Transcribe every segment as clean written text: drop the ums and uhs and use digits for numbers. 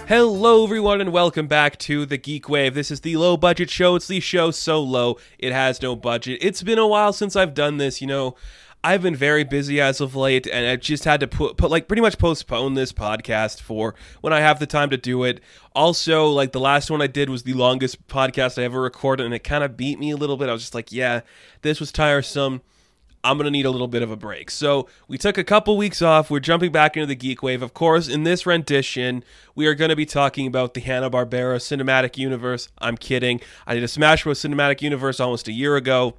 Hello everyone and welcome back to the GeekWave. This is the low budget show. It's the show so low it has no budget. It's been a while since I've done this, you know. I've been very busy as of late, and I've just had to pretty much postpone this podcast for when I have the time to do it. Also, like, the last one I did was the longest podcast I ever recorded, and it kind of beat me a little bit. I was just like, yeah, this was tiresome. I'm going to need a little bit of a break. So we took a couple weeks off. We're jumping back into the GeekWave. Of course, in this rendition, we are going to be talking about the Hanna Barbera cinematic universe. I'm kidding. I did a Smash Bros. Cinematic universe almost a year ago.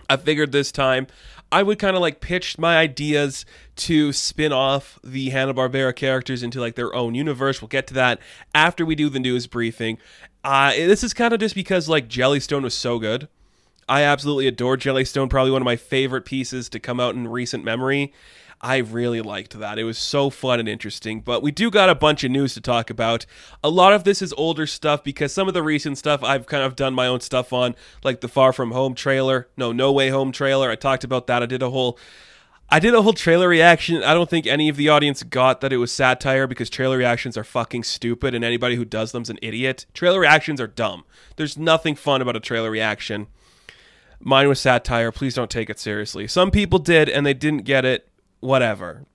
I figured this time I would kind of like pitch my ideas to spin off the Hanna Barbera characters into like their own universe. We'll get to that after we do the news briefing. This is kind of just because like Jellystone was so good. I absolutely adore Jellystone, probably one of my favorite pieces to come out in recent memory. I really liked that. It was so fun and interesting, but we do got a bunch of news to talk about. A lot of this is older stuff because some of the recent stuff I've kind of done my own stuff on, like the Far From Home trailer, No Way Home trailer. I talked about that. I did a whole trailer reaction. I don't think any of the audience got that it was satire because trailer reactions are fucking stupid and anybody who does them's an idiot. Trailer reactions are dumb. There's nothing fun about a trailer reaction. Mine was satire. Please don't take it seriously. Some people did, and they didn't get it. Whatever.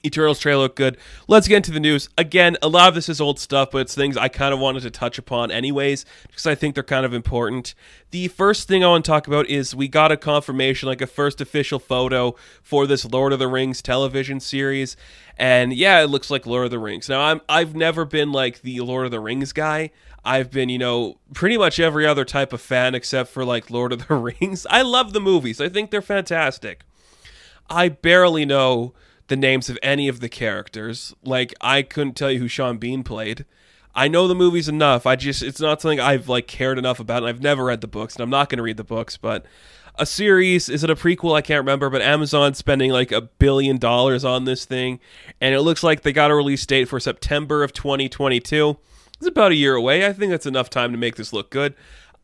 Eternals trailer looked good. Let's get into the news. Again, a lot of this is old stuff, but it's things I kind of wanted to touch upon anyways, because I think they're kind of important. The first thing I want to talk about is we got a confirmation, like a first official photo for this Lord of the Rings television series. And yeah, it looks like Lord of the Rings. Now, I've never been like the Lord of the Rings guy. I've been, you know, pretty much every other type of fan except for, like, Lord of the Rings. I love the movies. I think they're fantastic. I barely know the names of any of the characters. Like, I couldn't tell you who Sean Bean played. I know the movies enough. It's not something I've, like, cared enough about, and I've never read the books, and I'm not going to read the books, but a series, is it a prequel? I can't remember, but Amazon's spending, like, $1 billion on this thing, and it looks like they got a release date for September of 2022. It's about a year away. I think that's enough time to make this look good.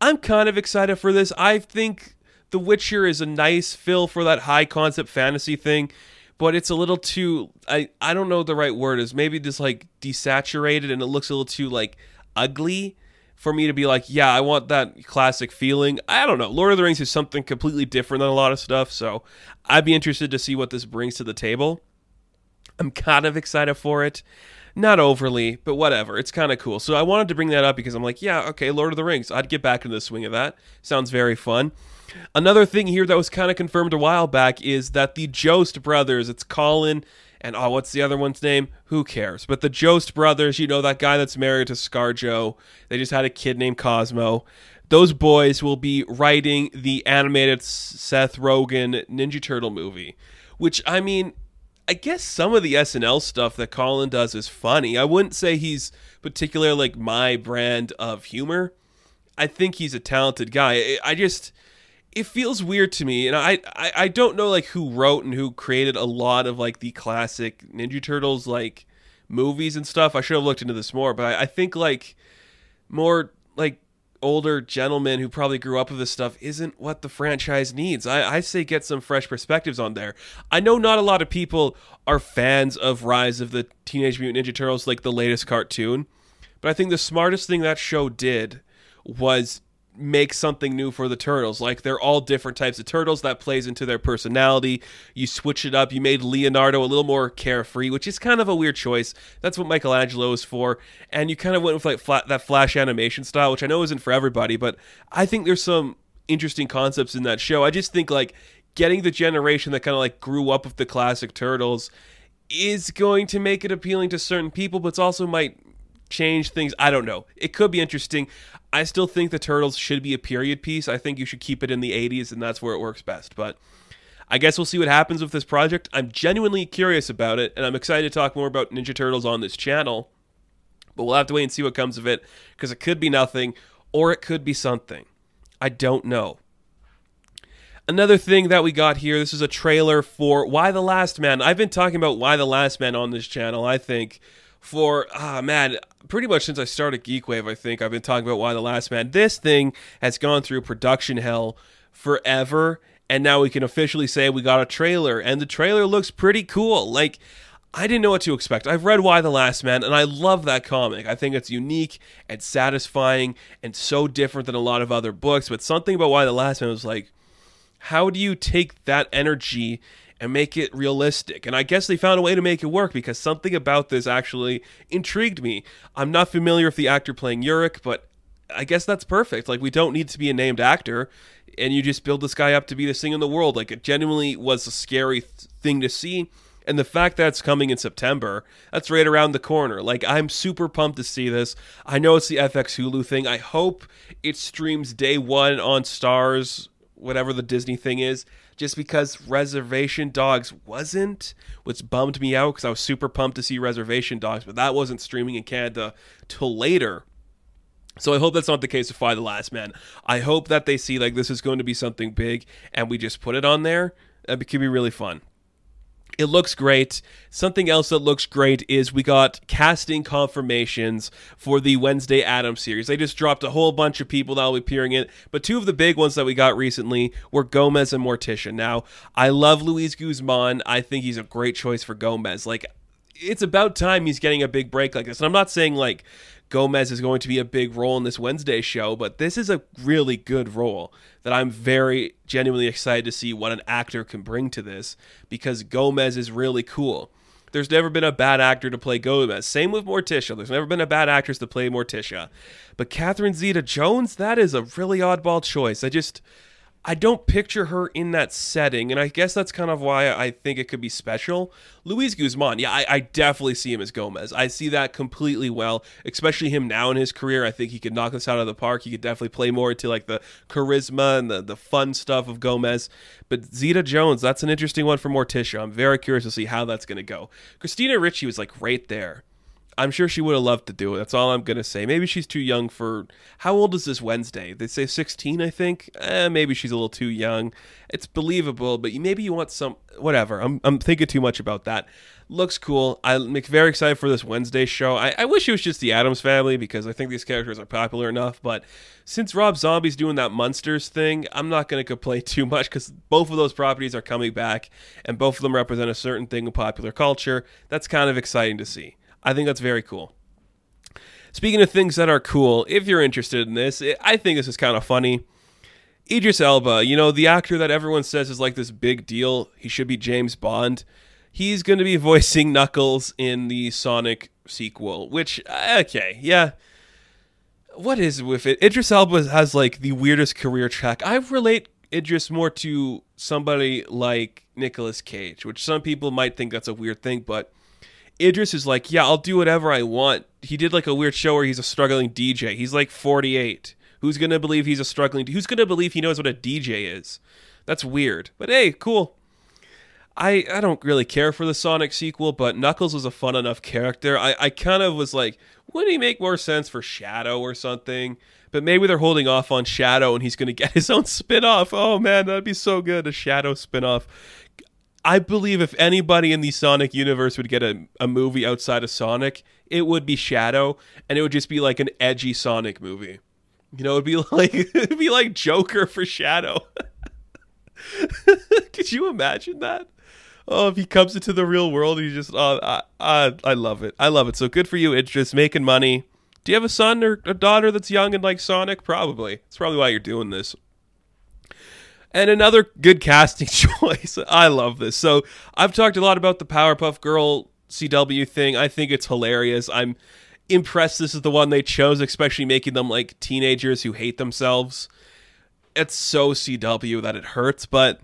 I'm kind of excited for this. I think The Witcher is a nice fill for that high concept fantasy thing, but it's a little too, I don't know what the right word is. Maybe just like desaturated and it looks a little too like ugly for me to be like, yeah, I want that classic feeling. I don't know. Lord of the Rings is something completely different than a lot of stuff, so I'd be interested to see what this brings to the table. I'm kind of excited for it. Not overly, but whatever. It's kind of cool. So I wanted to bring that up because I'm like, yeah, okay, Lord of the Rings. I'd get back into the swing of that. Sounds very fun. Another thing here that was kind of confirmed a while back is that the Jost brothers, it's Colin and, what's the other one's name? Who cares? But the Jost brothers, you know, that guy that's married to ScarJo. They just had a kid named Cosmo. Those boys will be writing the animated Seth Rogen Ninja Turtle movie, which, I mean, I guess some of the SNL stuff that Colin does is funny. I wouldn't say he's particularly like my brand of humor. I think he's a talented guy. It feels weird to me, and I don't know like who wrote and who created a lot of like the classic Ninja Turtles like movies and stuff. I should have looked into this more, but I think like more like older gentlemen who probably grew up with this stuff isn't what the franchise needs. I say get some fresh perspectives on there. I know not a lot of people are fans of Rise of the Teenage Mutant Ninja Turtles, like the latest cartoon, but I think the smartest thing that show did was make something new for the Turtles. Like, they're all different types of turtles. That plays into their personality. You switch it up. You made Leonardo a little more carefree, which is kind of a weird choice. That's what Michelangelo is for. And you kind of went with like that flash animation style, which I know isn't for everybody, but I think there's some interesting concepts in that show. I just think like getting the generation that kind of like grew up with the classic Turtles is going to make it appealing to certain people, but it's also might change things. I don't know. It could be interesting. I still think the Turtles should be a period piece. I think you should keep it in the 80s, and that's where it works best. But I guess we'll see what happens with this project. I'm genuinely curious about it, and I'm excited to talk more about Ninja Turtles on this channel. But we'll have to wait and see what comes of it, because it could be nothing, or it could be something. I don't know. Another thing that we got here, this is a trailer for Y the Last Man. I've been talking about Y the Last Man on this channel, I think, for, pretty much since I started GeekWave. I think I've been talking about Y the Last Man. This thing has gone through production hell forever, and now we can officially say we got a trailer, and the trailer looks pretty cool. Like, I didn't know what to expect. I've read Why the Last Man, and I love that comic. I think it's unique and satisfying and so different than a lot of other books, but something about Why the Last Man was like, how do you take that energy and make it realistic? And I guess they found a way to make it work, because something about this actually intrigued me. I'm not familiar with the actor playing Yurik, but I guess that's perfect. Like, we don't need to be a named actor, and you just build this guy up to be this thing in the world. Like, it genuinely was a scary thing to see. And the fact that it's coming in September, that's right around the corner. Like, I'm super pumped to see this. I know it's the FX Hulu thing. I hope it streams day one on Stars, whatever the Disney thing is, just because Reservation Dogs wasn't, which bummed me out, because I was super pumped to see Reservation Dogs, but that wasn't streaming in Canada till later. So I hope that's not the case with Why the Last Man. I hope that they see, like, this is going to be something big, and we just put it on there. That could be really fun. It looks great. Something else that looks great is we got casting confirmations for the Wednesday Addams series. They just dropped a whole bunch of people that will be appearing in it, but two of the big ones that we got recently were Gomez and Morticia. Now, I love Luis Guzman. I think he's a great choice for Gomez. Like, it's about time he's getting a big break like this. And I'm not saying, like, Gomez is going to be a big role in this Wednesday show, but this is a really good role that I'm very genuinely excited to see what an actor can bring to this, because Gomez is really cool. There's never been a bad actor to play Gomez. Same with Morticia. There's never been a bad actress to play Morticia. But Catherine Zeta-Jones, that is a really oddball choice. I don't picture her in that setting, and I guess that's kind of why I think it could be special. Luis Guzman, yeah, I definitely see him as Gomez. I see that completely well, especially him now in his career. I think he could knock this out of the park. He could definitely play more into, like, the charisma and the fun stuff of Gomez. But Zeta-Jones, that's an interesting one for Morticia. I'm very curious to see how that's going to go. Christina Ricci was, like, right there. I'm sure she would have loved to do it. That's all I'm going to say. Maybe she's too young for... How old is this Wednesday? They say 16, I think? Maybe she's a little too young. It's believable, but maybe you want some... Whatever. I'm thinking too much about that. Looks cool. I'm very excited for this Wednesday show. I wish it was just the Addams Family, because I think these characters are popular enough, but since Rob Zombie's doing that Munsters thing, I'm not going to complain too much, because both of those properties are coming back, and both of them represent a certain thing in popular culture. That's kind of exciting to see. I think that's very cool. Speaking of things that are cool, if you're interested in this, I think this is kind of funny. Idris Elba, you know, the actor that everyone says is like this big deal. He should be James Bond. He's going to be voicing Knuckles in the Sonic sequel, which, okay, yeah. What is with it? Idris Elba has, like, the weirdest career track. I relate Idris more to somebody like Nicolas Cage, which some people might think that's a weird thing, but Idris is like, yeah, I'll do whatever I want. He did, like, a weird show where he's a struggling DJ. He's like 48. Who's going to believe he's a struggling... Who's going to believe he knows what a DJ is? That's weird. But hey, cool. I don't really care for the Sonic sequel, but Knuckles was a fun enough character. I kind of was like, wouldn't he make more sense for Shadow or something? But maybe they're holding off on Shadow and he's going to get his own spin-off. Oh, man, that'd be so good, a Shadow spin-off. I believe if anybody in the Sonic universe would get a movie outside of Sonic, it would be Shadow, and it would just be like an edgy Sonic movie. You know, it'd be like Joker for Shadow. Could you imagine that? Oh, if he comes into the real world, he just I love it. I love it. So good for you, Idris, making money. Do you have a son or a daughter that's young and like Sonic? Probably. That's probably why you're doing this. And another good casting choice. I love this. So I've talked a lot about the Powerpuff Girl CW thing. I think it's hilarious. I'm impressed this is the one they chose, especially making them like teenagers who hate themselves. It's so CW that it hurts, but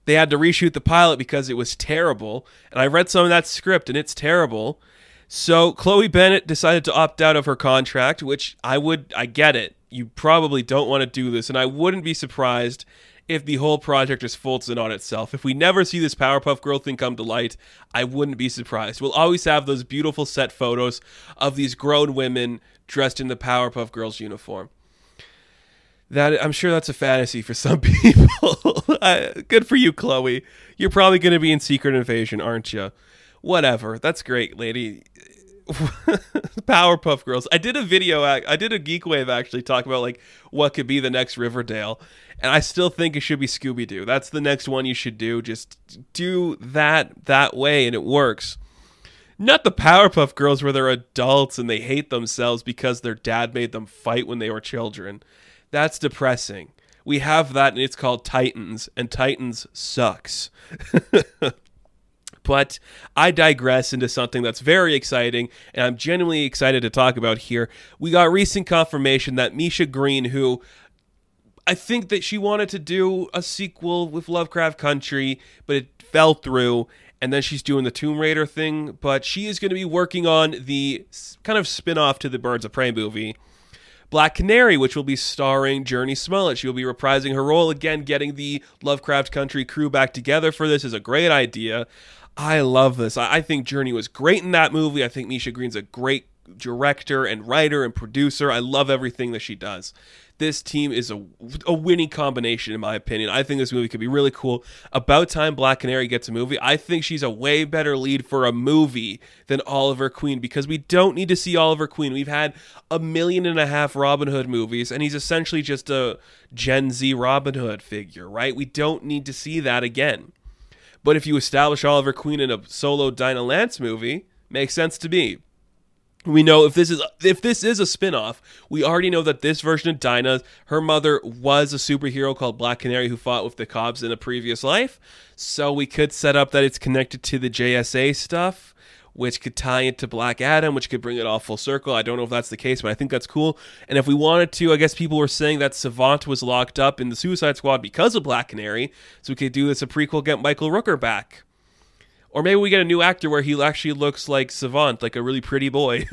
they had to reshoot the pilot because it was terrible. And I read some of that script and it's terrible. So Chloe Bennet decided to opt out of her contract, which I get it. You probably don't want to do this, and I wouldn't be surprised if the whole project just folds in on itself. If we never see this Powerpuff Girl thing come to light, I wouldn't be surprised. We'll always have those beautiful set photos of these grown women dressed in the Powerpuff Girls uniform. That I'm sure that's a fantasy for some people. Good for you, Chloe. You're probably going to be in Secret Invasion, aren't you? Whatever. That's great, lady. Powerpuff Girls. I did a GeekWave actually talk about like what could be the next Riverdale, and I still think it should be Scooby-Doo. That's the next one you should do. Just do that way, and it works. Not the Powerpuff Girls where they're adults and they hate themselves because their dad made them fight when they were children. That's depressing. We have that, and it's called Titans, and Titans sucks. But I digress into something that's very exciting, and I'm genuinely excited to talk about here. We got recent confirmation that Misha Green, who I think that she wanted to do a sequel with Lovecraft Country, but it fell through, and then she's doing the Tomb Raider thing, but she is going to be working on the kind of spin-off to the Birds of Prey movie, Black Canary, which will be starring Jurnee Smollett. She will be reprising her role again. Getting the Lovecraft Country crew back together for this is a great idea. I love this. I think Jurnee was great in that movie. I think Misha Green's a great director and writer and producer. I love everything that she does. This team is a winning combination, in my opinion. I think this movie could be really cool. About time Black Canary gets a movie. I think she's a way better lead for a movie than Oliver Queen, because we don't need to see Oliver Queen. We've had 1.5 million Robin Hood movies, and he's essentially just a Gen Z Robin Hood figure, right? We don't need to see that again. But if you establish Oliver Queen in a solo Dinah Lance movie, makes sense to me. We know if this is a spin-off, we already know that this version of Dinah, her mother was a superhero called Black Canary who fought with the cops in a previous life. So we could set up that it's connected to the JSA stuff, which could tie into Black Adam, which could bring it all full circle. I don't know if that's the case, but I think that's cool. And if we wanted to, I guess people were saying that Savant was locked up in the Suicide Squad because of Black Canary, so we could do this a prequel, get Michael Rooker back. Or maybe we get a new actor where he actually looks like Savant, like a really pretty boy,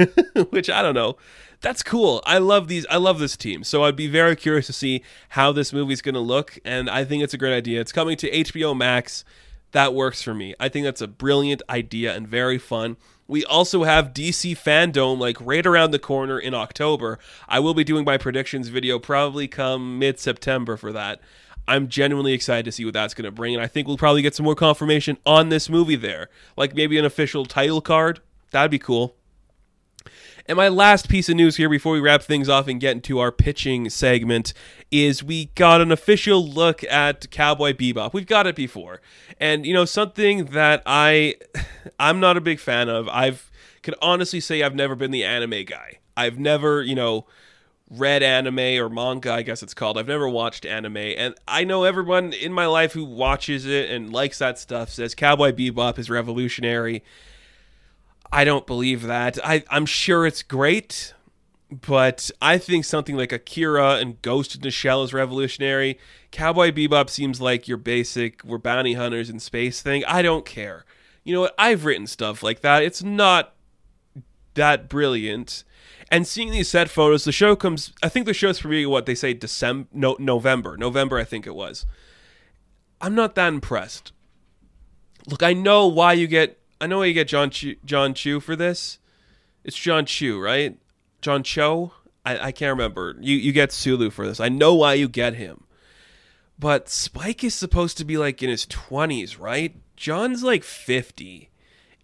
which I don't know. That's cool. I love this team. So I'd be very curious to see how this movie's going to look, and I think it's a great idea. It's coming to HBO Max. That works for me. I think that's a brilliant idea and very fun. We also have DC Fandom like right around the corner in October. I will be doing my predictions video probably come mid-September for that. I'm genuinely excited to see what that's going to bring, and I think we'll probably get some more confirmation on this movie there. Like maybe an official title card. That'd be cool. And my last piece of news here before we wrap things off and get into our pitching segment is we got an official look at Cowboy Bebop. We've got it before. And, you know, something that I'm not a big fan of. Can honestly say I've never been the anime guy. I've never, you know, read anime or manga, I guess it's called. I've never watched anime, and I know everyone in my life who watches it and likes that stuff says Cowboy Bebop is revolutionary. I don't believe that. I'm sure it's great, but I think something like Akira and Ghost in the Shell is revolutionary. Cowboy Bebop seems like your basic, we're bounty hunters in space thing. I don't care. You know what? I've written stuff like that. It's not that brilliant. And seeing these set photos, the show comes, I think the show's premiering, what they say, November, I think it was. I'm not that impressed. Look, I know why you get John Chu for this. It's John Chu, right? John Cho? I can't remember. You get Sulu for this. I know why you get him. But Spike is supposed to be like in his 20s, right? John's like 50.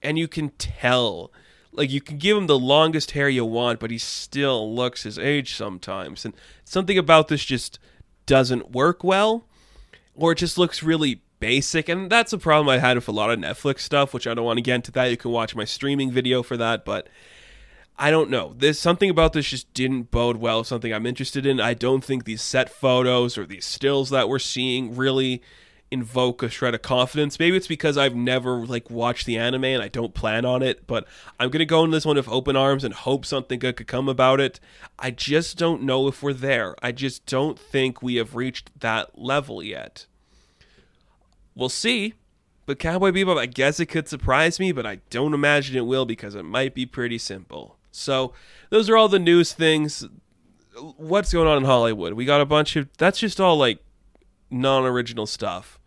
And you can tell. Like, you can give him the longest hair you want, but he still looks his age sometimes. And something about this just doesn't work well, or it just looks really basic. And that's a problem I had with a lot of Neflix stuff, which I don't want to get into that. You can watch my streaming video for that, but I don't know. There's something about this just didn't bode well, something I'm interested in. I don't think these set photos or these stills that we're seeing really invoke a shred of confidence. Maybe it's because I've never watched the anime and I don't plan on it, but I'm gonna go in this one with open arms and hope something good could come about it. I just don't know if we're there. I just don't think we have reached that level yet. We'll see. But Cowboy Bebop, I guess it could surprise me, but I don't imagine it will because it might be pretty simple. So those are all the news things. What's going on in Hollywood? We got a bunch of, that's just all non-original stuff.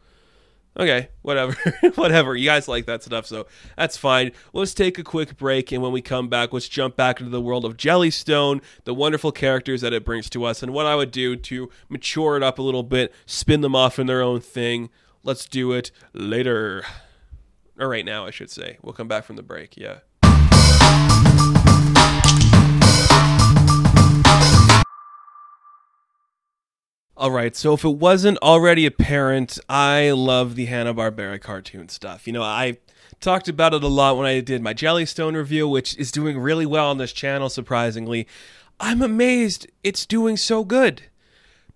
Okay, whatever. Whatever. You guys like that stuff, so that's fine. Let's take a quick break, and when we come back, let's jump back into the world of Jellystone, the wonderful characters that it brings to us, and what I would do to mature it up a little bit, spin them off in their own thing. Let's do it later. Or right now, I should say. We'll come back from the break, yeah. Alright, so if it wasn't already apparent, I love the Hanna Barbera cartoon stuff. You know, I talked about it a lot when I did my Jellystone review, which is doing really well on this channel, surprisingly. I'm amazed it's doing so good.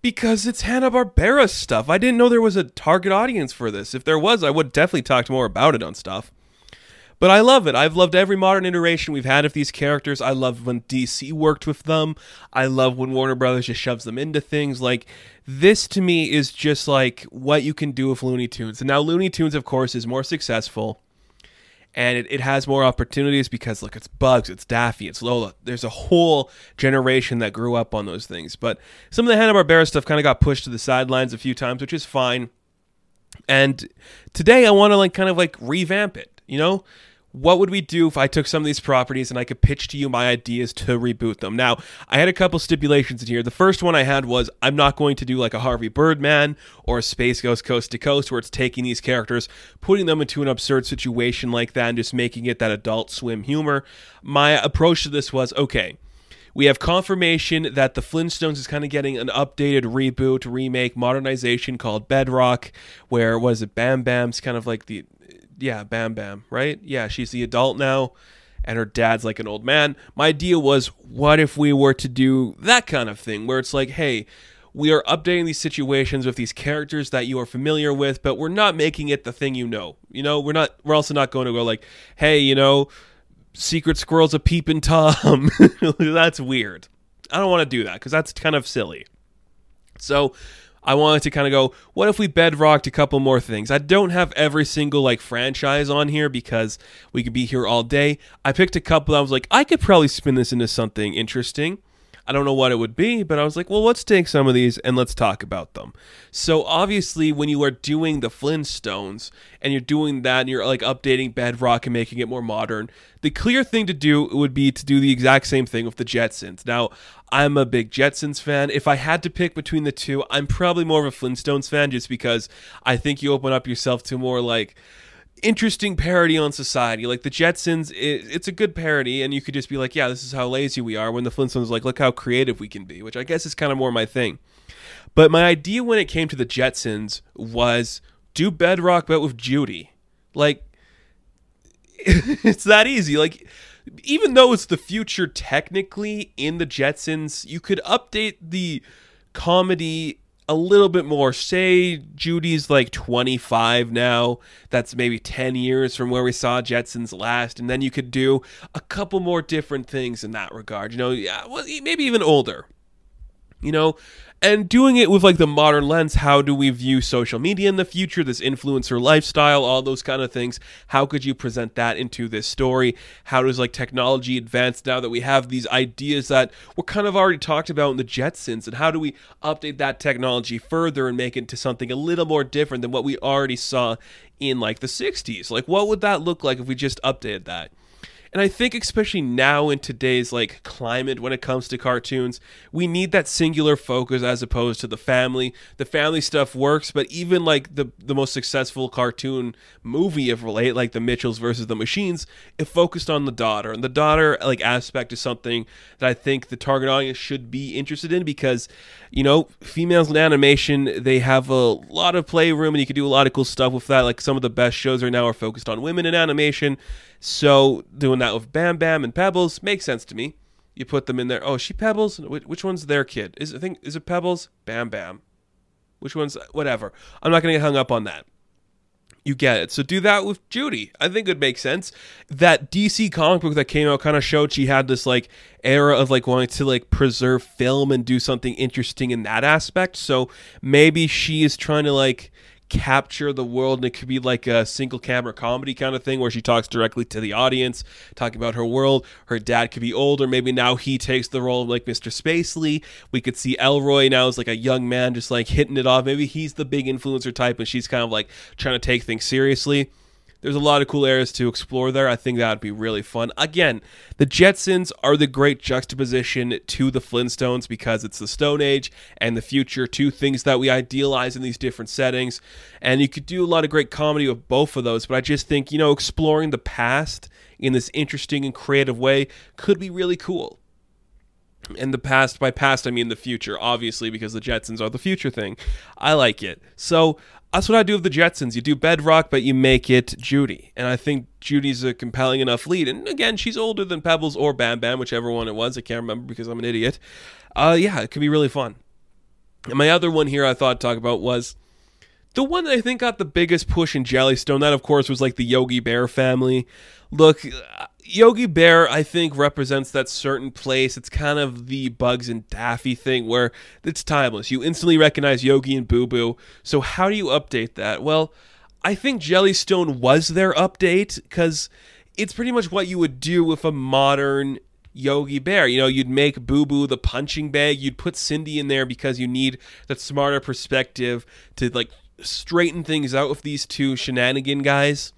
Because it's Hanna Barbera stuff. I didn't know there was a target audience for this. If there was, I would definitely talk more about it on stuff. But I love it. I've loved every modern iteration we've had of these characters. I love when DC worked with them. I love when Warner Brothers just shoves them into things. Like, this to me is just like what you can do with Looney Tunes. And now Looney Tunes, of course, is more successful. And it has more opportunities because, look, it's Bugs, it's Daffy, it's Lola. There's a whole generation that grew up on those things. But some of the Hanna-Barbera stuff kind of got pushed to the sidelines a few times, which is fine. And today I want to kind of revamp it, you know? What would we do if I took some of these properties and I could pitch to you my ideas to reboot them? Now, I had a couple stipulations in here. The first one I had was I'm not going to do like a Harvey Birdman or a Space Ghost Coast to Coast where it's taking these characters, putting them into an absurd situation like that and just making it that Adult Swim humor. My approach to this was, okay, we have confirmation that the Flintstones is kind of getting an updated reboot, remake, modernization called Bedrock, where, what is it, Bam Bam's kind of like the... Yeah, Bam Bam, right? Yeah, she's the adult now, and her dad's like an old man. My idea was, what if we were to do that kind of thing, where it's like, hey, we are updating these situations with these characters that you are familiar with, but we're not making it the thing you know. You know, we're also not going to go like, hey, you know, Secret Squirrel's a peeping Tom. That's weird. I don't want to do that, because that's kind of silly. So I wanted to kind of go, what if we bedrocked a couple more things? I don't have every single franchise on here because we could be here all day. I picked a couple. I was like, I could probably spin this into something interesting. I don't know what it would be, but I was like, well, let's take some of these and let's talk about them. So obviously when you are doing the Flintstones and you're doing that and you're updating Bedrock and making it more modern, the clear thing to do would be to do the exact same thing with the Jetsons. Now, I'm a big Jetsons fan. If I had to pick between the two, I'm probably more of a Flintstones fan just because I think you open up yourself to more interesting parody on society. Like the Jetsons, it's a good parody, and you could just be like, yeah, this is how lazy we are, when the Flintstones look how creative we can be, which I guess is kind of more my thing. But my idea when it came to the Jetsons was do Bedrock but with Judy. It's that easy. Even though it's the future technically in the Jetsons, you could update the comedy a little bit more. Say Judy's 25 now. That's maybe 10 years from where we saw Jetsons last. And then you could do a couple more different things in that regard. You know, yeah, well, maybe even older. You know, and doing it with the modern lens. How do we view social media in the future, this influencer lifestyle, all those kind of things? How could you present that into this story? How does technology advance now that we have these ideas that were kind of already talked about in the Jetsons? And how do we update that technology further and make it into something a little more different than what we already saw in the 60s? What would that look like if we just updated that? And I think especially now in today's climate when it comes to cartoons, we need that singular focus as opposed to the family. The family stuff works, but even the most successful cartoon movie of late, like The Mitchells versus the Machines, it focused on the daughter. And the daughter aspect is something that I think the target audience should be interested in because, you know, females in animation, they have a lot of playroom and you can do a lot of cool stuff with that. Some of the best shows right now are focused on women in animation. So doing that with Bam Bam and Pebbles makes sense to me. You put them in there. Oh, is she Pebbles? Which one's their kid? Is it Pebbles? Bam Bam. Which one's whatever? I'm not gonna get hung up on that. You get it. So do that with Judy. I think it would make sense. That DC comic book that came out kind of showed she had this era of wanting to preserve film and do something interesting in that aspect. So maybe she is trying to capture the world, and it could be a single camera comedy kind of thing where she talks directly to the audience, talking about her world. Her dad could be older. Maybe now he takes the role of Mr. Spacely. We could see Elroy now as a young man just hitting it off. Maybe he's the big influencer type and she's kind of trying to take things seriously. There's a lot of cool areas to explore there. I think that would be really fun. Again, the Jetsons are the great juxtaposition to the Flintstones because it's the Stone Age and the future, two things that we idealize in these different settings. And you could do a lot of great comedy with both of those, but I just think, you know, exploring the past in this interesting and creative way could be really cool. In the past, by past I mean the future, obviously, because the Jetsons are the future thing. I like it. So that's what I do with the Jetsons. You do Bedrock, but you make it Judy. And I think Judy's a compelling enough lead. And again, she's older than Pebbles or Bam Bam, whichever one it was. I can't remember because I'm an idiot. Yeah, it can be really fun. And my other one here I thought I'd talk about was the one that I think got the biggest push in Jellystone. That, of course, was like the Yogi Bear family. Look, Yogi Bear, I think, represents that certain place. It's kind of the Bugs and Daffy thing where it's timeless. You instantly recognize Yogi and Boo Boo. So how do you update that? Well, I think Jellystone was their update because it's pretty much what you would do with a modern Yogi Bear. You know, you'd make Boo Boo the punching bag. You'd put Cindy in there because you need that smarter perspective to, like, straighten things out with these two shenanigan guys.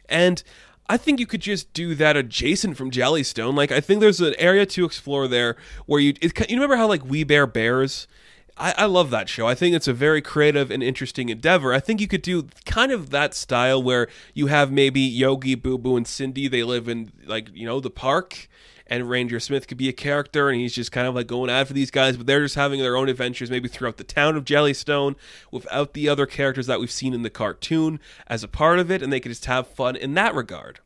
And I think you could just do that adjacent from Jellystone. Like, I think there's an area to explore there where you remember how, like, We Bear Bears? I love that show. I think it's a very creative and interesting endeavor. I think you could do kind of that style where you have maybe Yogi, Boo Boo, and Cindy. They live in, like, you know, the park. And Ranger Smith could be a character, and he's just kind of like going after these guys, but they're just having their own adventures maybe throughout the town of Jellystone without the other characters that we've seen in the cartoon as a part of it, and they could just have fun in that regard.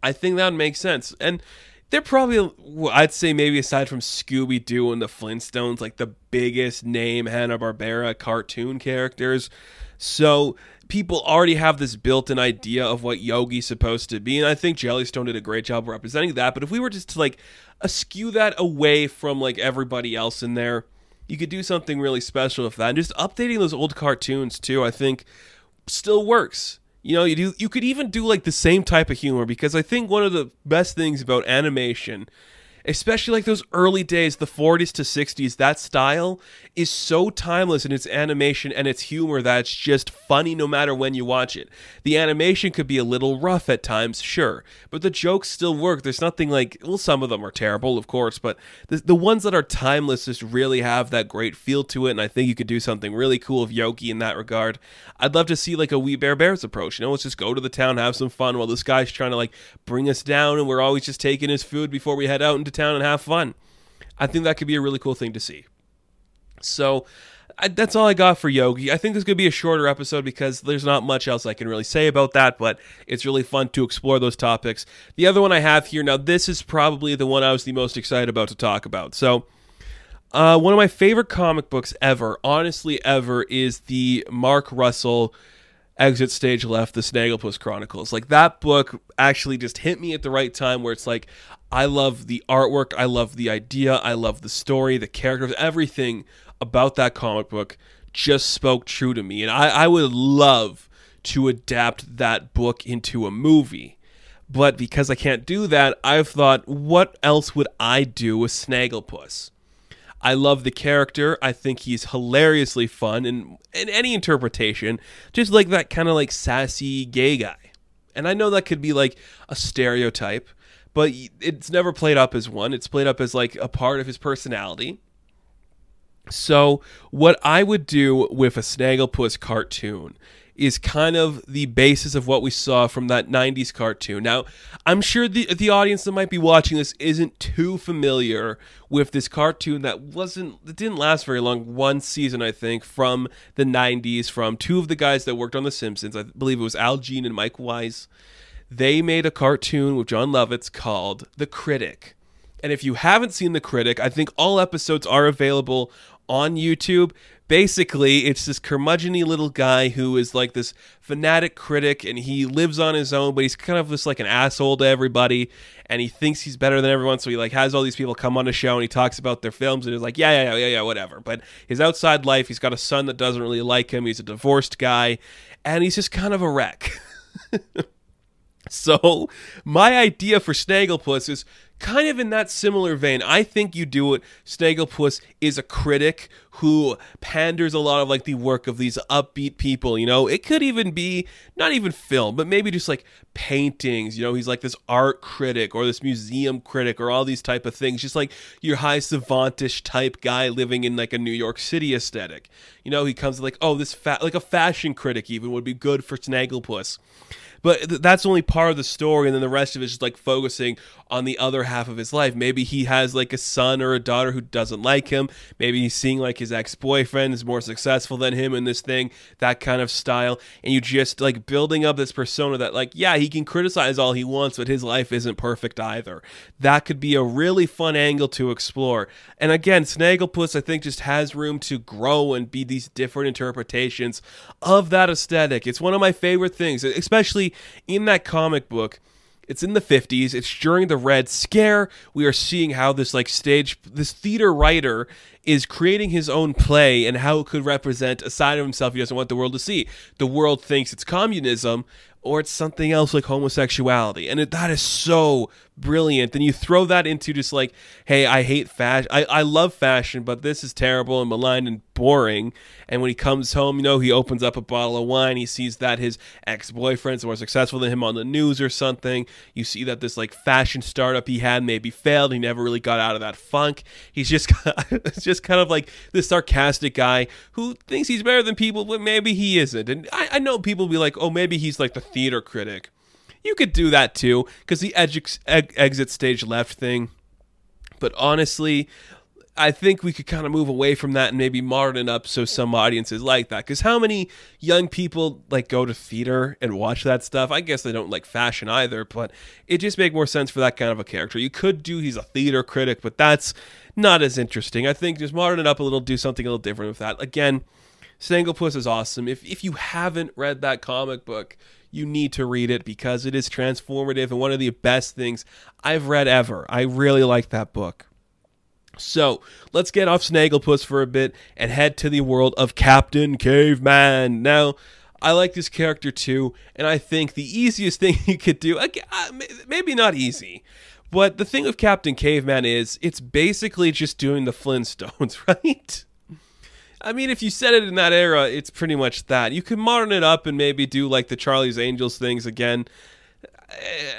I think that would make sense. And they're probably, I'd say maybe aside from Scooby-Doo and the Flintstones, like the biggest name Hanna Barbera cartoon characters. So people already have this built-in idea of what Yogi's supposed to be, and I think Jellystone did a great job representing that. But if we were just to, like, eschew that away from, like, everybody else in there, you could do something really special with that. And just updating those old cartoons too, I think, still works. You know, you could even do, like, the same type of humor, because I think one of the best things about animation, especially like those early days, the 40s to 60s, that style is so timeless in its animation and its humor that it's just funny no matter when you watch it. The animation could be a little rough at times, sure, but the jokes still work. There's nothing like, well, some of them are terrible, of course, but the ones that are timeless just really have that great feel to it, and I think you could do something really cool with Yogi in that regard. I'd love to see like a We Bear Bears approach. You know, let's just go to the town, have some fun while this guy's trying to like bring us down, and we're always just taking his food before we head out into town and have fun. I think that could be a really cool thing to see. So that's all I got for Yogi. I think this could be a shorter episode because there's not much else I can really say about that, but it's really fun to explore those topics. The other one I have here, now this is probably the one I was the most excited about to talk about. So one of my favorite comic books ever, honestly ever, is the Mark Russell Exit Stage Left, the Snagglepuss Chronicles. Like, that book actually just hit me at the right time where it's like, I love the artwork, I love the idea, I love the story, the characters, everything about that comic book just spoke true to me. And I would love to adapt that book into a movie. But because I can't do that, I've thought, what else would I do with Snagglepuss? I love the character. I think he's hilariously fun in any interpretation. Just like that kind of like sassy gay guy. And I know that could be like a stereotype, but it's never played up as one. It's played up as like a part of his personality. So what I would do with a Snagglepuss cartoon is kind of the basis of what we saw from that 90s cartoon. Now, I'm sure the audience that might be watching this isn't too familiar with this cartoon that didn't last very long. One season, I think, from the 90s, from two of the guys that worked on The Simpsons. I believe it was Al Jean and Mike Wise. They made a cartoon with John Lovitz called The Critic. And if you haven't seen The Critic, I think all episodes are available on YouTube. Basically, it's this curmudgeon-y little guy who is like this fanatic critic, and he lives on his own, but he's kind of just like an asshole to everybody, and he thinks he's better than everyone, so he like has all these people come on the show, and he talks about their films, and he's like, yeah, whatever. But his outside life, he's got a son that doesn't really like him, he's a divorced guy, and he's just kind of a wreck. So, my idea for Snagglepuss is kind of in that similar vein. I think you do it. Snagglepuss is a critic who panders a lot of like the work of these upbeat people, you know. It could even be not even film, but maybe just like paintings, you know. He's like this art critic or this museum critic or all these type of things, just like your high savantish type guy living in like a New York City aesthetic. You know, he comes like, oh, this like a fashion critic even would be good for Snagglepuss. But that's only part of the story, and then the rest of it is just like focusing on the other half of his life. Maybe he has like a son or a daughter who doesn't like him. Maybe he's seeing like his ex-boyfriend is more successful than him in this thing, that kind of style. And you just like building up this persona that like, yeah, he can criticize all he wants, but his life isn't perfect either. That could be a really fun angle to explore. And again, Snagglepuss, I think, just has room to grow and be these different interpretations of that aesthetic. It's one of my favorite things, especially in that comic book. It's in the 50s. It's during the Red Scare. We are seeing how this this theater writer is creating his own play and how it could represent a side of himself he doesn't want the world to see. The world thinks it's communism, or it's something else like homosexuality. And that is so brilliant. Then you throw that into just like, hey, I hate fashion. I love fashion, but this is terrible and maligned and boring. And when he comes home, you know, he opens up a bottle of wine. He sees that his ex-boyfriend's more successful than him on the news or something. You see that this like fashion startup he had maybe failed. He never really got out of that funk. He's just, it's just kind of like this sarcastic guy who thinks he's better than people, but maybe he isn't. And I know people be like, oh, maybe he's like the theater critic. You could do that too, because the exit stage left thing. But honestly, I think we could kind of move away from that and maybe modern it up so some audiences like that. Because how many young people like go to theater and watch that stuff? I guess they don't like fashion either, but it just makes more sense for that kind of a character. You could do he's a theater critic, but that's not as interesting. I think just modern it up a little, do something a little different with that. Again, Snagglepuss is awesome. If you haven't read that comic book, you need to read it because it is transformative and one of the best things I've read ever. I really like that book. So let's get off Snagglepuss for a bit and head to the world of Captain Caveman. Now, I like this character too, and I think the easiest thing you could do, maybe not easy, but the thing with Captain Caveman is it's basically just doing the Flintstones, right? I mean, if you set it in that era, it's pretty much that. You could modern it up and maybe do like the Charlie's Angels things again.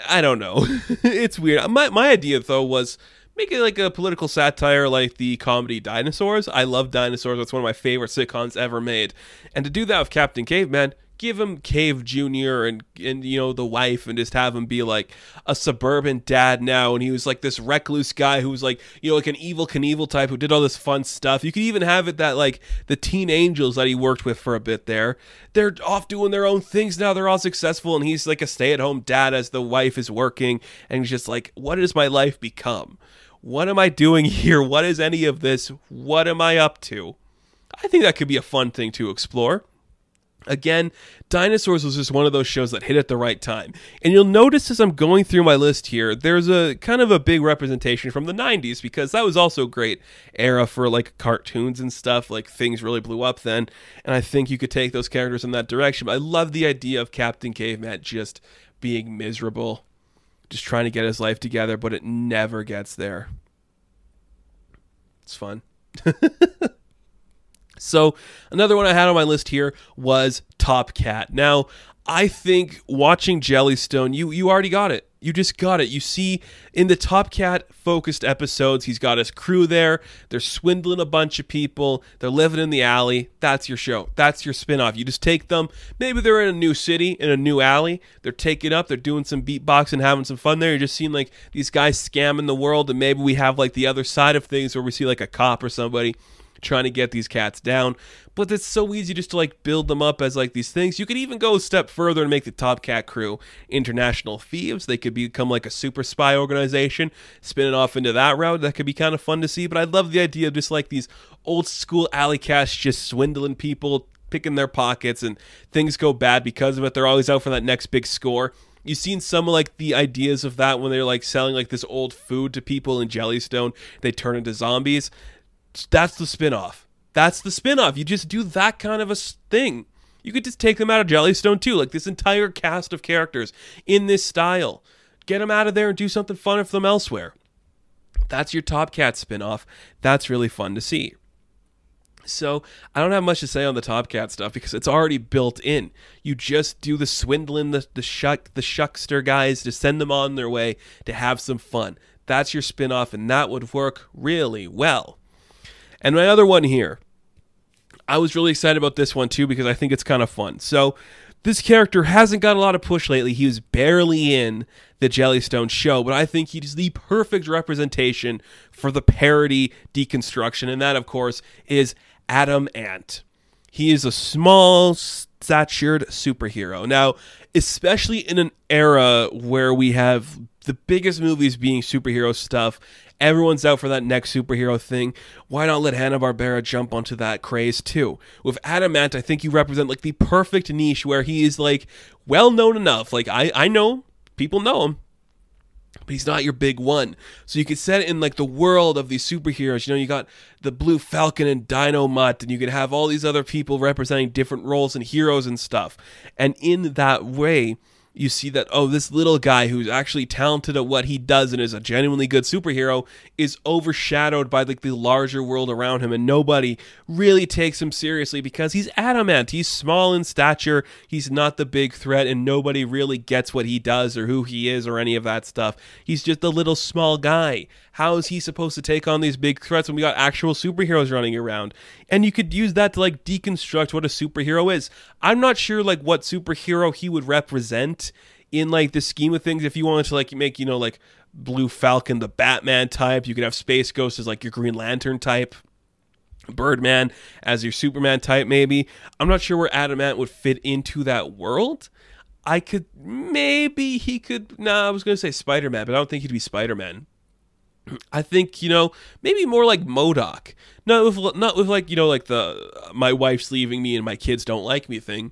I don't know. It's weird. My idea, though, was make it like a political satire like the comedy Dinosaurs. I love Dinosaurs. That's one of my favorite sitcoms ever made. And to do that with Captain Caveman, give him Cave Jr. and you know, the wife, and just have him be like a suburban dad now, and he was like this recluse guy who was like, you know, like an Evel Knievel type who did all this fun stuff. You could even have it that like the teen angels that he worked with for a bit there, they're off doing their own things now, they're all successful, and he's like a stay-at-home dad as the wife is working, and he's just like, what has my life become? What am I doing here? What is any of this? What am I up to? I think that could be a fun thing to explore. Again, Dinosaurs was just one of those shows that hit at the right time. And you'll notice as I'm going through my list here, there's a kind of a big representation from the 90s, because that was also a great era for like cartoons and stuff. Like things really blew up then. And I think you could take those characters in that direction. But I love the idea of Captain Caveman just being miserable, just trying to get his life together, but it never gets there. It's fun. So another one I had on my list here was Top Cat. Now, I think watching Jellystone, you already got it. You just got it. You see in the Top Cat focused episodes, he's got his crew there. They're swindling a bunch of people. They're living in the alley. That's your show. That's your spinoff. You just take them. Maybe they're in a new city, in a new alley. They're taking up. They're doing some beatbox and having some fun there. You're just seeing like these guys scamming the world. And maybe we have like the other side of things where we see like a cop or somebody trying to get these cats down. But it's so easy just to like build them up as like these things. You could even go a step further and make the Top Cat crew international thieves. They could become like a super spy organization, spin it off into that route. That could be kind of fun to see. But I love the idea of just like these old school alley cats just swindling people, picking their pockets, and things go bad because of it. They're always out for that next big score. You've seen some of like the ideas of that when they're like selling like this old food to people in Jellystone. They turn into zombies. That's the spinoff. That's the spinoff. You just do that kind of a thing. You could just take them out of Jellystone too, like this entire cast of characters in this style. Get them out of there and do something fun with them elsewhere. That's your Top Cat spinoff. That's really fun to see. So I don't have much to say on the Top Cat stuff because it's already built in. You just do the swindling, the shuckster guys to send them on their way to have some fun. That's your spinoff, and that would work really well. And my other one here, I was really excited about this one too because I think it's kind of fun. So This character hasn't got a lot of push lately. He was barely in the Jellystone show, but I think he's the perfect representation for the parody deconstruction, and that, of course, is Addams Ant. He is a small, statured superhero. Now, especially in an era where we have the biggest movies being superhero stuff, everyone's out for that next superhero thing, why not let Hanna Barbera jump onto that craze too? With Addams Ant, I think you represent like the perfect niche where he is like well known enough. Like I know, people know him, but he's not your big one. So you could set it in like the world of these superheroes. You know, you got the Blue Falcon and Dino Mutt, and you could have all these other people representing different roles and heroes and stuff. And in that way, you see that, oh, this little guy who's actually talented at what he does and is a genuinely good superhero is overshadowed by like the larger world around him, and nobody really takes him seriously because he's Addams Ant. He's small in stature, he's not the big threat, and nobody really gets what he does or who he is or any of that stuff. He's just a little small guy. How is he supposed to take on these big threats when we got actual superheroes running around? And you could use that to like deconstruct what a superhero is. I'm not sure like what superhero he would represent in like the scheme of things. If you wanted to like make, you know, like Blue Falcon the Batman type, you could have Space Ghost as like your Green Lantern type, Birdman as your Superman type maybe. I'm not sure where Addams Ant would fit into that world. I could, maybe he could, I was going to say Spider-Man, but I don't think he'd be Spider-Man. I think, you know, maybe more like MODOK. Not with like, you know, like the my wife's leaving me and my kids don't like me thing.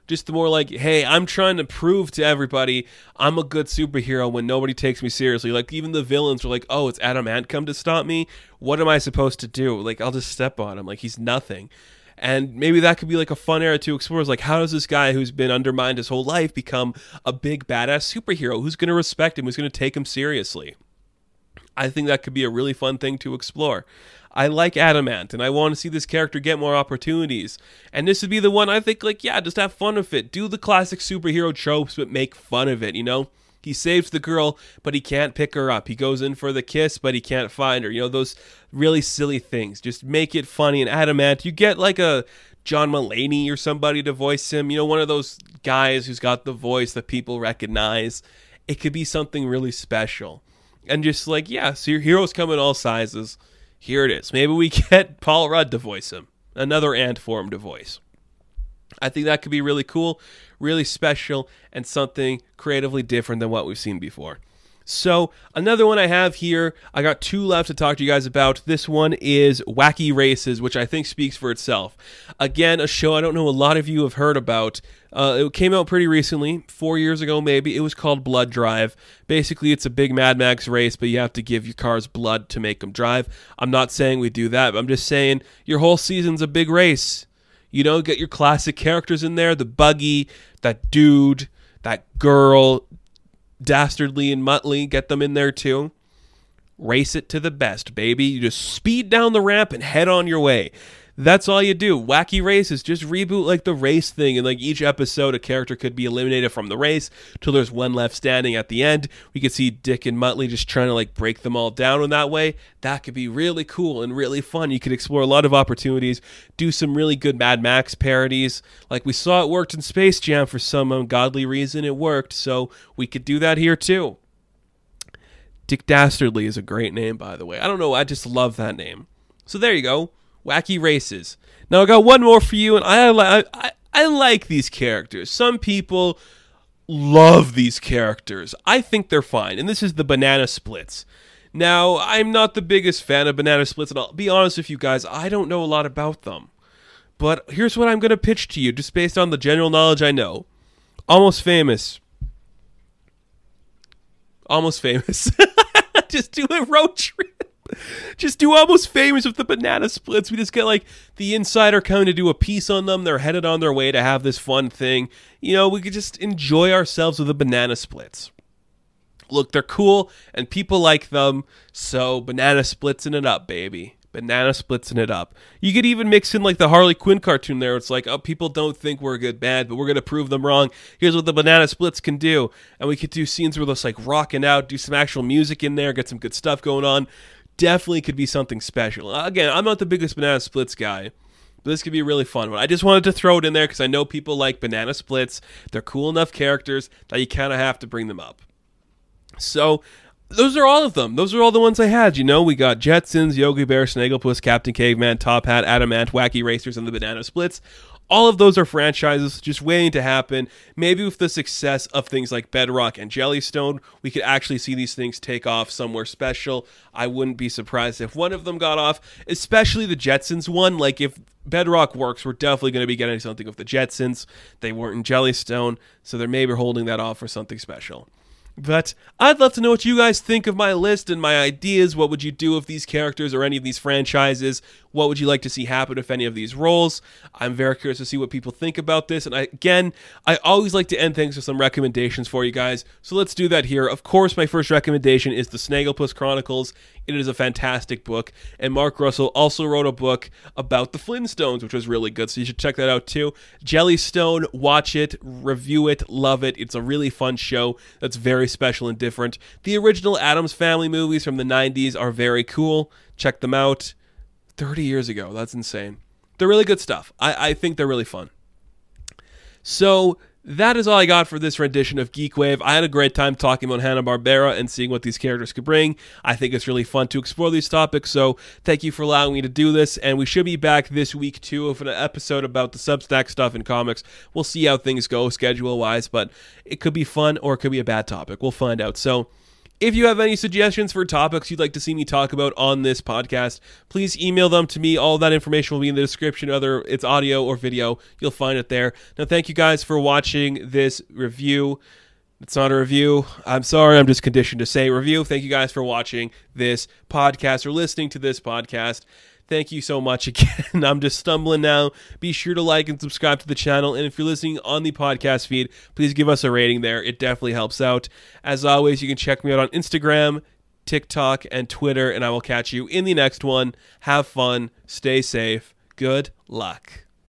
Just the more like, hey, I'm trying to prove to everybody I'm a good superhero when nobody takes me seriously. Like even the villains were like, oh, it's Addams Ant come to stop me? What am I supposed to do? Like I'll just step on him. Like he's nothing. And maybe that could be like a fun era to explore. Is like, how does this guy who's been undermined his whole life become a big badass superhero? Who's going to respect him? Who's going to take him seriously? I think that could be a really fun thing to explore. I like Addams Ant, and I want to see this character get more opportunities. And this would be the one I think, like, yeah, just have fun with it. Do the classic superhero tropes, but make fun of it, you know? He saves the girl, but he can't pick her up. He goes in for the kiss, but he can't find her. You know, those really silly things. Just make it funny. And Addams Ant, you get like a John Mulaney or somebody to voice him. You know, one of those guys who's got the voice that people recognize. It could be something really special. And just like, yeah, so your heroes come in all sizes. Here it is. Maybe we get Paul Rudd to voice him. Another ant form to voice. I think that could be really cool, really special, and something creatively different than what we've seen before. So another one I have here, I got two left to talk to you guys about. This one is Wacky Races, which I think speaks for itself. Again, a show I don't know a lot of you have heard about. It came out pretty recently, 4 years ago maybe. It was called Blood Drive. Basically, it's a big Mad Max race, but you have to give your cars blood to make them drive. I'm not saying we do that, but I'm just saying your whole season's a big race. You know, get your classic characters in there, the buggy, that dude, that girl, Dastardly and Muttley, get them in there too. Race it to the best, baby. You just speed down the ramp and head on your way. That's all you do. Wacky Races, just reboot like the race thing, and like each episode a character could be eliminated from the race till there's one left standing at the end. We could see Dick and Muttley just trying to like break them all down in that way. That could be really cool and really fun. You could explore a lot of opportunities, do some really good Mad Max parodies. Like we saw it worked in Space Jam for some ungodly reason. It worked, so we could do that here too. Dick Dastardly is a great name, by the way. I don't know, I just love that name. So there you go. Wacky Races. Now I got one more for you, and I like these characters. Some people love these characters. I think they're fine, and this is the Banana Splits. Now, I'm not the biggest fan of Banana Splits, and I'll be honest with you guys, I don't know a lot about them. But here's what I'm going to pitch to you, just based on the general knowledge I know. Almost Famous. Almost Famous. Just do a road trip. Just do Almost Famous with the Banana Splits. We just get like the insider coming to do a piece on them. They're headed on their way to have this fun thing. You know, we could just enjoy ourselves with the Banana Splits. Look, they're cool and people like them. So Banana Splitsing it up, baby. Banana Splitsing it up. You could even mix in like the Harley Quinn cartoon there. It's like, oh, people don't think we're a good band, but we're going to prove them wrong. Here's what the Banana Splits can do. And we could do scenes where they're like rocking out, do some actual music in there, get some good stuff going on. Definitely could be something special. Again, I'm not the biggest Banana Splits guy, But this could be a really fun one. I just wanted to throw it in there because I know people like banana splits. They're cool enough characters that you kind of have to bring them up. So those are all of them. Those are all the ones I had. You know, we got Jetsons, Yogi Bear, Snagglepuss, Captain Caveman, Top Hat, Adamant, Wacky Racers, and the Banana Splits. All of those are franchises just waiting to happen. Maybe with the success of things like Bedrock and Jellystone, we could actually see these things take off somewhere special. I wouldn't be surprised if one of them got off, especially the Jetsons one. Like, if Bedrock works, we're definitely going to be getting something with the Jetsons. They weren't in Jellystone, so they're maybe holding that off for something special. But I'd love to know what you guys think of my list and my ideas. What would you do if these characters or any of these franchises? What would you like to see happen if any of these roles? I'm very curious to see what people think about this. And I always like to end things with some recommendations for you guys. So let's do that here. Of course, my first recommendation is the Snagglepuss Chronicles. It is a fantastic book. And Mark Russell also wrote a book about the Flintstones, which was really good. So you should check that out too. Jellystone, watch it, review it, love it. It's a really fun show that's very special and different. The original Addams Family movies from the 90s are very cool. Check them out. 30 years ago. That's insane. They're really good stuff. I think they're really fun. So that is all I got for this rendition of GeekWave. I had a great time talking about Hanna Barbera and seeing what these characters could bring. I think it's really fun to explore these topics, so thank you for allowing me to do this, and we should be back this week too with an episode about the Substack stuff in comics. We'll see how things go schedule-wise, but it could be fun or it could be a bad topic. We'll find out. So if you have any suggestions for topics you'd like to see me talk about on this podcast, please email them to me. All that information will be in the description, whether it's audio or video. You'll find it there. Now, thank you guys for watching this review. It's not a review. I'm sorry. I'm just conditioned to say review. Thank you guys for watching this podcast or listening to this podcast. Thank you so much again. I'm just stumbling now. Be sure to like and subscribe to the channel. And if you're listening on the podcast feed, please give us a rating there. It definitely helps out. As always, you can check me out on Instagram, TikTok, and Twitter. And I will catch you in the next one. Have fun. Stay safe. Good luck.